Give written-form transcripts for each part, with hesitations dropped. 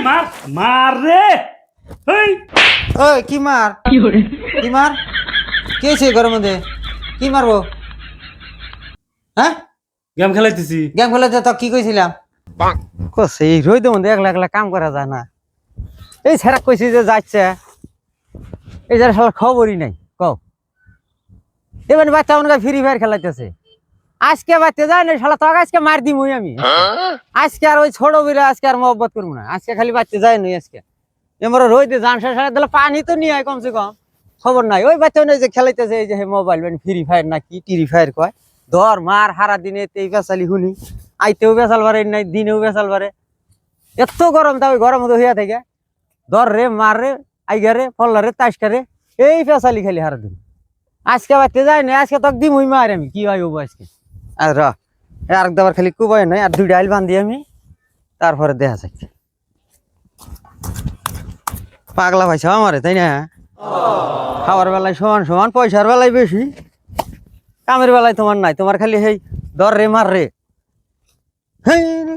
মার মার রে এই ওই কি মার কি মার কে আছে ঘরের মধ্যে কি মারবো হ্যাঁ গেম খেলাইতেছি গেম খেলাতে তো কি কইছিলাম কইছে এই রইতে মধ্যে একলা একলা কাম করা যায় না এই ছেড়া কইছি যে যাচ্ছে এই যার শালা খবরই নাই কও এবার বাচ্চা মনে ফ্রি ফায়ার খেলাইতেছে আজকে বাচ্চা যায় না শালা তোকে আজকে মার দিমই আমি আজকে আর ওই ছোট বিরা আজকে আর মহব্বত করবো না আজকে খালি বাচ্চা যায় নই আজকে এমরা রইতে জান সারা দিলে পানি তো নিয়ে আয় কমসে কম খবর নাই ওই বাচ্চা যে খেলাইতেছে এই যে মোবাইল মানে ফ্রি ফায়ার নাকি টিরি ফায়ার কয় ধর মার হারা দিনে এই বেচালি শুনি আইতেও বেচাল পারে নাই দিনেও বেচাল পারে এত গরম তা ওই গরম মতো হইয়া থাকে ধর রে মার রে আইগা রে ফল্লা রে তাসকা রে এই বেচালি খালি হারা দিন আজকে বাচ্চা যায় না আজকে তোকে দিমই মার আমি কি হয় হবো আজকে আর আরেকবার খালি কুবাই নয় আর দুইটা আইল বান্ধি আমি তারপরে দেখা যাচ্ছে পাগলা পাইছা আমারে তাই না খাওয়ার বেলায় সমান সমান পয়সার বেলায় বেশি কামের বেলায় তোমার নাই তোমার খালি হেই দর রে মার রে হেই রে।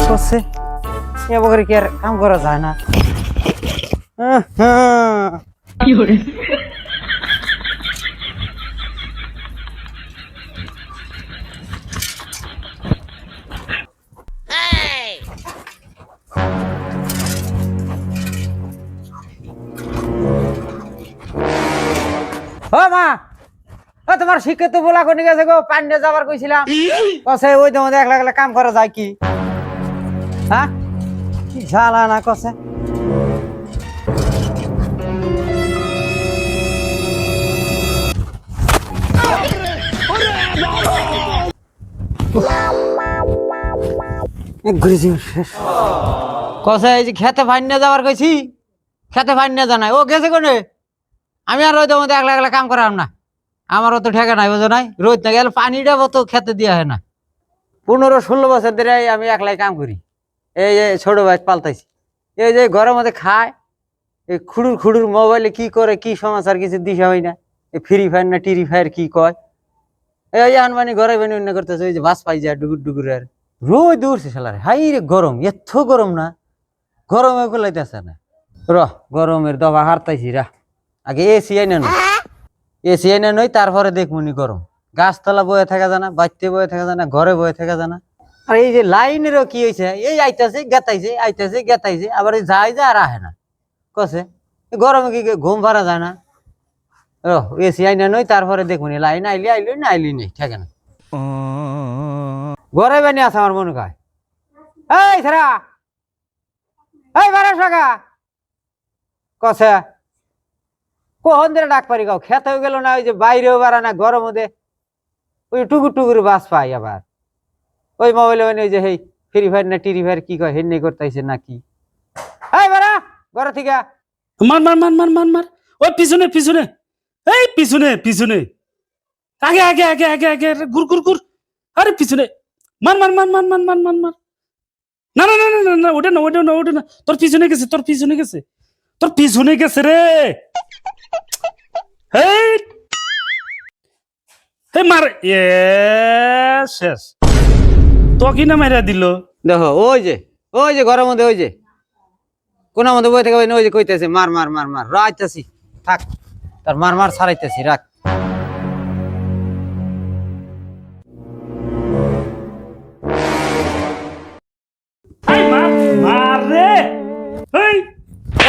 করছে এ বকরে কি আর কাম করা যায় না ও মা ও তোমার শিক্ষিত বলা কোন গেছে গো পান্ডে যাবার কইছিলাম কসে ওই তোমাদের একলা একলা কাম করা যায় কি হ্যাঁ কি ঝালা না কসে কসে এই যে খেতে ফাইন যাবার কইছি খেতে ফাইন জানাই ও গেছে কোনে আমি আর রোদ মধ্যে একলা একলা কাম করাম না আমারও তো ঠেকা নাই বুঝো নাই রোদ না গেলে পানিটা তো খেতে দিয়া হয় না 15-16 বছর ধরে আমি একলাই কাম করি এই যে ছোট ভাই পাল্টাইছি এই যে ঘরের মধ্যে খায় এই খুড়ুর খুড়ুর মোবাইলে কি করে কি সমাচার কিছু দিশা হয় না এই ফ্রি ফায়ার না টিরি ফায়ার কি কয় এই আনবানি ঘরে বানি অন্য করতেছে ওই যে বাস পাই যায় ডুগুর ডুগুর আর রোদ উঠছে শালারে হাই রে গরম এত গরম না গরমে গুলাইতেছে না গরমের দবা হারতাইছি আগে এসি আইনা নই এসি আইনা নই তারপরে দেখমুনি গরম গাছতলা বয়ে থাকা জানা বাড়িতে বয়ে থাকা জানা ঘরে বয়ে থাকা জানা আর এই যে লাইনেরও কি হয়েছে এই আইতাছে গেতাইছে আবার এই যায় যে আর আহে না কসে গরমে কি ঘুম ভাড়া যায় না এসি আইনা নই তারপরে দেখমুনি লাইন আইলি আইলি না আইলি নেই থাকে না ঘরে বানি আছে আমার মনে কয় এই ছাড়া এই বারা সাগা কসে কখন ধরে ডাক পারি গাও খেতে হয়ে গেল না ওই যে বাইরেও বাড়া না গরম মধ্যে ওই টুকুর টুকুর বাস পাই আবার ওই মোবাইলে মানে ওই যে হেই ফ্রি ফায়ার না টিরি ফায়ার কি কয় হেন্নি করতেছে নাকি এই বারা ঘর থেকে মার মার মার মার মার মার ওই পিছনে পিছনে এই পিছনে পিছনে আগে আগে আগে আগে আগে গুর গুর গুর আরে পিছনে মার মার মার মার মার মার মার মার না না না না না ওটা না ওটা না ওটা না তোর পিছনে গেছে তোর পিছনে গেছে তোর পিছনে গেছে রে এই হে মার এ শেষ তো কি না মেরা দিল দেখো ওই যে ঘরের মধ্যে ওই যে কোনার মধ্যে বই থেকে ওই যে কইতেছে মার মার মার মার রাইতাছি থাক তার মার মার ছাড়াইতেছি রাখ এই মার মার রে এই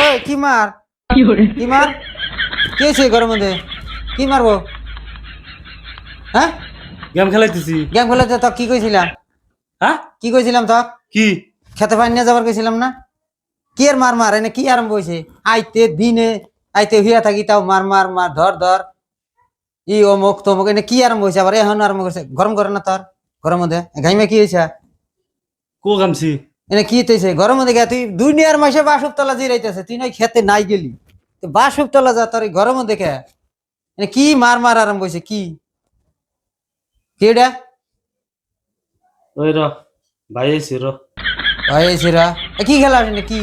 ওই কি মার কি মার কে আছে ঘরের মধ্যে কি মারবো হ্যাঁ গেম খেলাইতেছি গেম খেলাতে তো কি কইছিলাম হ্যাঁ কি কইছিলাম তো কি খেতে পানি নিয়ে যাবার কইছিলাম না কি আর মার মার এনে কি আরম্ভ হয়েছে আইতে দিনে আইতে হইয়া থাকি তাও মার মার মার ধর ধর ই অমুক তমুক এনে কি আরম্ভ হয়েছে আবার এখন আরম্ভ করছে গরম করে না তোর ঘরের মধ্যে ঘাইমে কি হয়েছে কো গামছি এনে কি হইতেছে ঘরের মধ্যে গিয়া তুই দুনিয়ার মাসে বাসুপতলা জিরাইতেছে তুই নয় খেতে নাই গেলি তো বাসুপতলা যা তোর ঘরের মধ্যে কে এনে কি মার মার আরম্ভ হয়েছে কি কেডা ওই র ভাই আইছি র হয়েছিরা কি খেলা আসেনি কি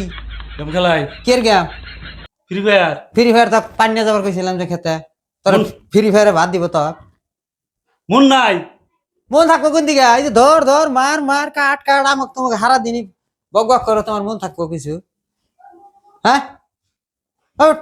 গেম খেলাই কের game free fire. Free fire তো পানি নিয়ে যাবার কইছিলাম যে খেতে তোর ফ্রি ফায়ারে ভাত দিব তো মন নাই। মন থাকবো কোন দিকে এই যে ধর ধর মার মার কাট কাট আমাকে তোমাকে হারা দিনই বক বক করো তোমার মন থাকবো কিছু হ্যাঁ ওঠ